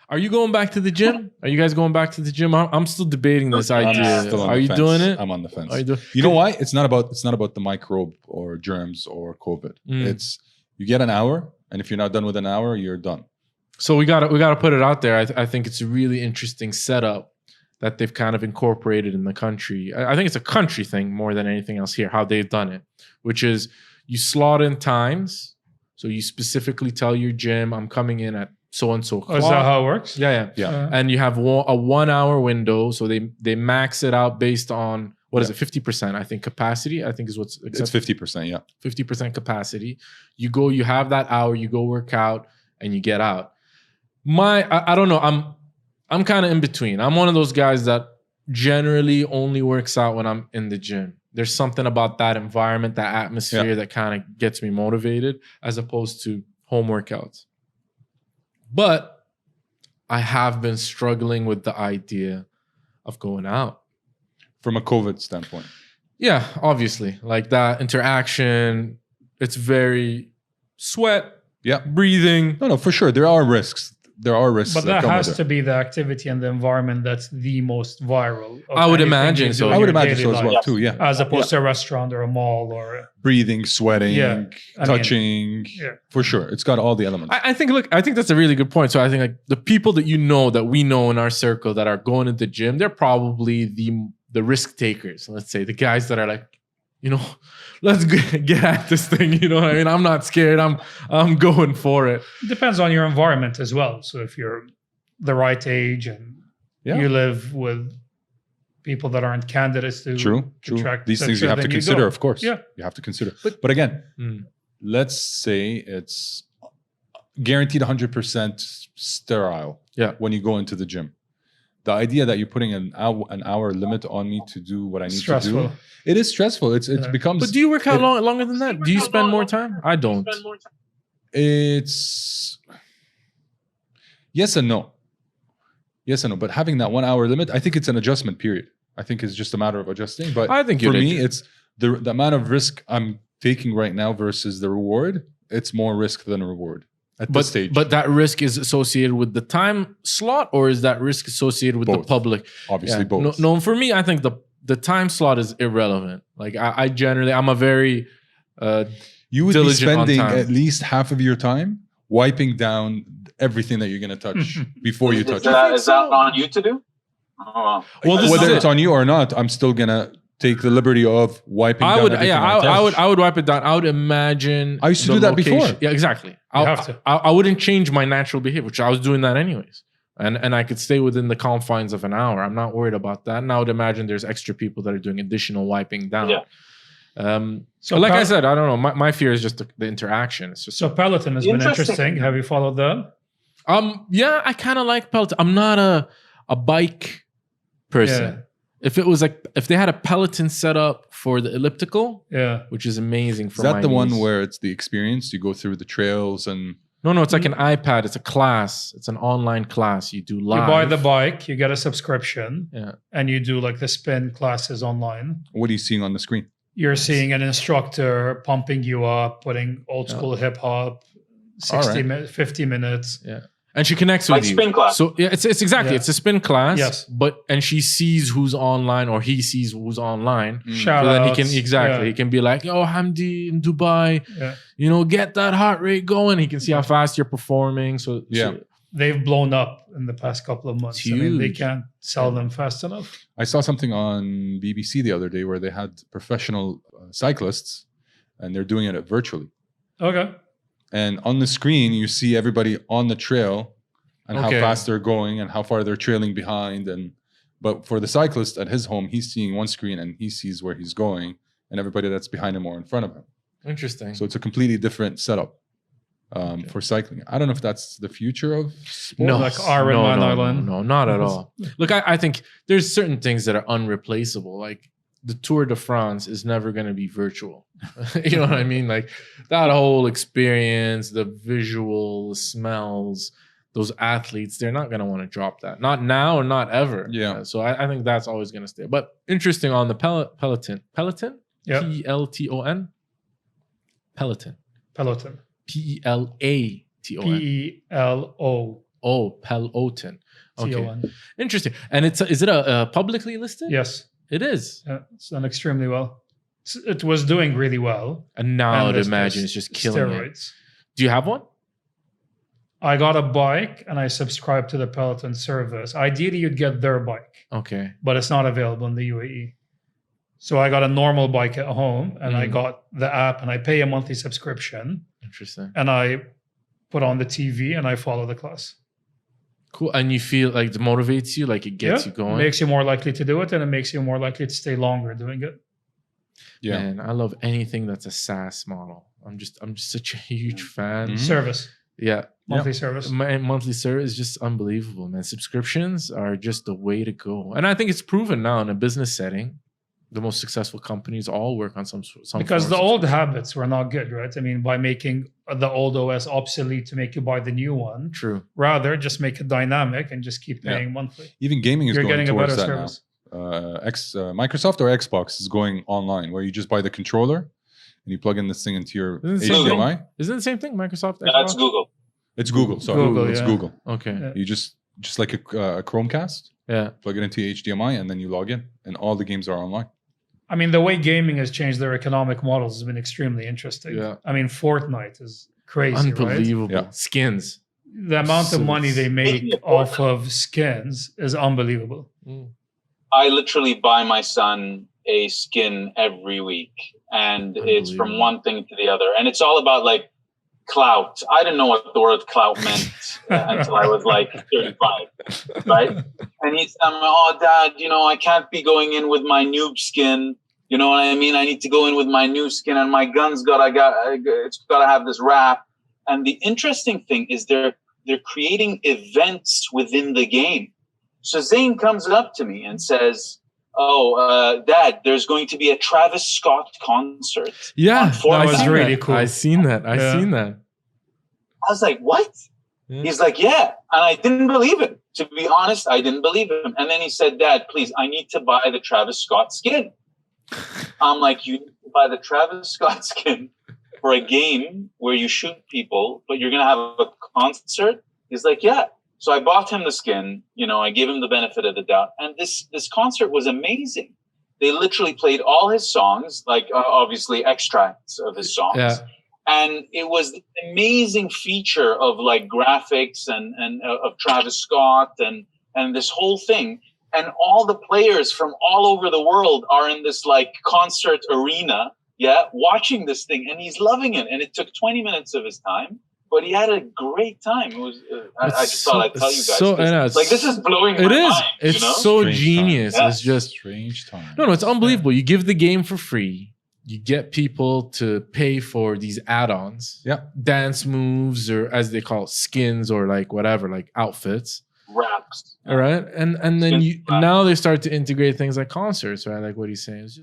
Are you going back to the gym? Are you guys going back to the gym? I'm still debating this idea. Are you doing it? I'm on the fence. Are you You know why? It's not about the microbe or germs or COVID. It's you get an hour, and if you're not done with an hour, you're done. So we gotta put it out there. I think it's a really interesting setup that they've kind of incorporated in the country. I think it's a country thing more than anything else here, how they've done it, which is you slot in times. So you specifically tell your gym, I'm coming in at so-and-so o'clock. Oh, is that how it works? Yeah. And you have a 1 hour window. So they max it out based on, what is it, 50%, I think, capacity, I think is what's accepted. It's 50%, yeah. 50% capacity. You go, you have that hour, you go work out, and you get out. I don't know, I'm kind of in between. I'm one of those guys that generally only works out when I'm in the gym. There's something about that environment, that atmosphere that kind of gets me motivated as opposed to home workouts. But I have been struggling with the idea of going out. From a COVID standpoint. Yeah, obviously. Like that interaction, it's very sweat, breathing. No, for sure. There are risks. But that has to be the activity and the environment that's the most viral. I would imagine so. I would imagine so as well too, yeah. As opposed to a restaurant or a mall or... Breathing, sweating, touching. For sure. It's got all the elements. I think that's a really good point. So I think like the people that we know in our circle that are going to the gym, they're probably the risk takers. Let's say the guys that are like, let's get at this thing. You know what I mean? I'm not scared. I'm going for it. It depends on your environment as well. So if you're the right age and you live with people that aren't candidates to True. These things you have to consider, of course. Yeah. You have to consider. But again, let's say it's guaranteed 100% sterile when you go into the gym. The idea that you're putting an hour limit on me to do what I need to do, it is stressful. It becomes. But do you work out longer than that? Do you spend more time? I don't. It's yes and no. But having that 1 hour limit, I think it's an adjustment period. I think it's just a matter of adjusting. But I think for me, it's the amount of risk I'm taking right now versus the reward. It's more risk than reward. At this stage. But that risk is associated with the time slot, or is that risk associated with the public? Obviously, both. No, for me, I think the time slot is irrelevant. Like I generally, I'm a very you would be spending at least half of your time wiping down everything that you're going to touch before you touch it. Is that on you to do? Oh. Well, whether it's on you or not, I'm still going to take the liberty of wiping down everything I would wipe it down. I would imagine. I used to do that before. Yeah, exactly. I wouldn't change my natural behavior, which I was doing that anyways. And I could stay within the confines of an hour. I'm not worried about that. And I would imagine there's extra people that are doing additional wiping down. Yeah. So like I said, I don't know. My fear is just the interaction. It's just so Peloton has been interesting. Have you followed that? Yeah, I kind of like Peloton. I'm not a bike person. Yeah. If they had a Peloton set up for the elliptical, which is amazing for my knees. Is that the one where it's the experience? You go through the trails and... No, it's like an iPad. It's a class. It's an online class. You do live. You buy the bike, you get a subscription, and you do like the spin classes online. What are you seeing on the screen? You're seeing an instructor pumping you up, putting old school hip hop, 50 minutes. Yeah. And she connects with you. Spin class. So it's exactly it's a spin class. Yes. And she sees who's online, or he sees who's online. Shout so outs. then he can be like, "Yo, Hamdy in Dubai, get that heart rate going." He can see how fast you're performing. So they've blown up in the past couple of months. I mean, they can't sell them fast enough. I saw something on BBC the other day where they had professional cyclists, and they're doing it virtually. Okay. And on the screen, you see everybody on the trail and how fast they're going and how far they're trailing behind. But for the cyclist at his home, he's seeing one screen and he sees where he's going and everybody that's behind him or in front of him. Interesting. So it's a completely different setup for cycling. I don't know if that's the future of sport. No, like Ironman Island. No, not at all. Look, I think there's certain things that are unreplaceable. Like the Tour de France is never going to be virtual. You know what I mean? Like that whole experience, the visual, the smells, those athletes, they're not going to want to drop that. Not now or not ever. Yeah. So I think that's always going to stay. But interesting on the Peloton. Peloton? Yeah. Peloton. Peloton. Peloton. Peloton. Peloton. Oh, Peloton. Okay. CON. Interesting. And is it a publicly listed? Yes. It is. Yeah, it's done extremely well. It was doing really well. And now I'd imagine it's just killing steroids. Do you have one? I got a bike and I subscribed to the Peloton service. Ideally, you'd get their bike. Okay. But it's not available in the UAE. So I got a normal bike at home and I got the app and I pay a monthly subscription. Interesting. And I put on the TV and I follow the class. Cool. And you feel like it motivates you, like it gets you going? It makes you more likely to do it and it makes you more likely to stay longer doing it. Yeah. Man, I love anything that's a SaaS model. I'm just such a huge fan. Mm-hmm. Service. Yeah. Monthly service. My monthly service is just unbelievable, man. Subscriptions are just the way to go. And I think it's proven now in a business setting. The most successful companies all work on some because the old habits were not good, right? I mean, by making the old OS obsolete to make you buy the new one. True. Rather, just make it dynamic and just keep paying monthly. Even gaming is going towards that service. Now. Microsoft or Xbox is going online, where you just buy the controller and you plug in this thing into your HDMI. Isn't it the same thing? Microsoft. Xbox? That's Google. It's Google. Sorry, it's Google. Okay. Yeah. You just like a Chromecast. Yeah. Plug it into your HDMI and then you log in, and all the games are online. I mean, the way gaming has changed their economic models has been extremely interesting. Yeah. I mean, Fortnite is crazy, unbelievable. Right? Yeah. Skins. The amount of money they make off of skins is unbelievable. I literally buy my son a skin every week, and it's from one thing to the other. And it's all about like clout. I didn't know what the word clout meant until I was like 35, right? And he's oh, Dad, I can't be going in with my noob skin. You know what I mean? I need to go in with my new skin, and my gun's it's got to have this wrap. And the interesting thing is they're creating events within the game. So Zane comes up to me and says, Dad, there's going to be a Travis Scott concert. Yeah, that was really cool. I seen that. I seen that. I was like, what? Yeah. He's like, yeah. And I didn't believe him. To be honest, I didn't believe him. And then he said, Dad, please, I need to buy the Travis Scott skin. I'm like, you need to buy the Travis Scott skin for a game where you shoot people, but you're going to have a concert? He's like, yeah. So I bought him the skin, I gave him the benefit of the doubt. And this concert was amazing. They literally played all his songs, like obviously extracts of his songs. Yeah. And it was an amazing feature of like graphics and of Travis Scott and this whole thing. And all the players from all over the world are in this like concert arena, watching this thing. And he's loving it. And it took 20 minutes of his time. But he had a great time. It was. I just thought I'd tell you guys. This is blowing my mind. It's so Strange genius. Time. It's just strange time. No, it's unbelievable. You give the game for free. You get people to pay for these add-ons. Yeah. Dance moves, or as they call it, skins, or like whatever, like outfits. Wraps. All right. And then now they start to integrate things like concerts, right? Like what he's saying. It's just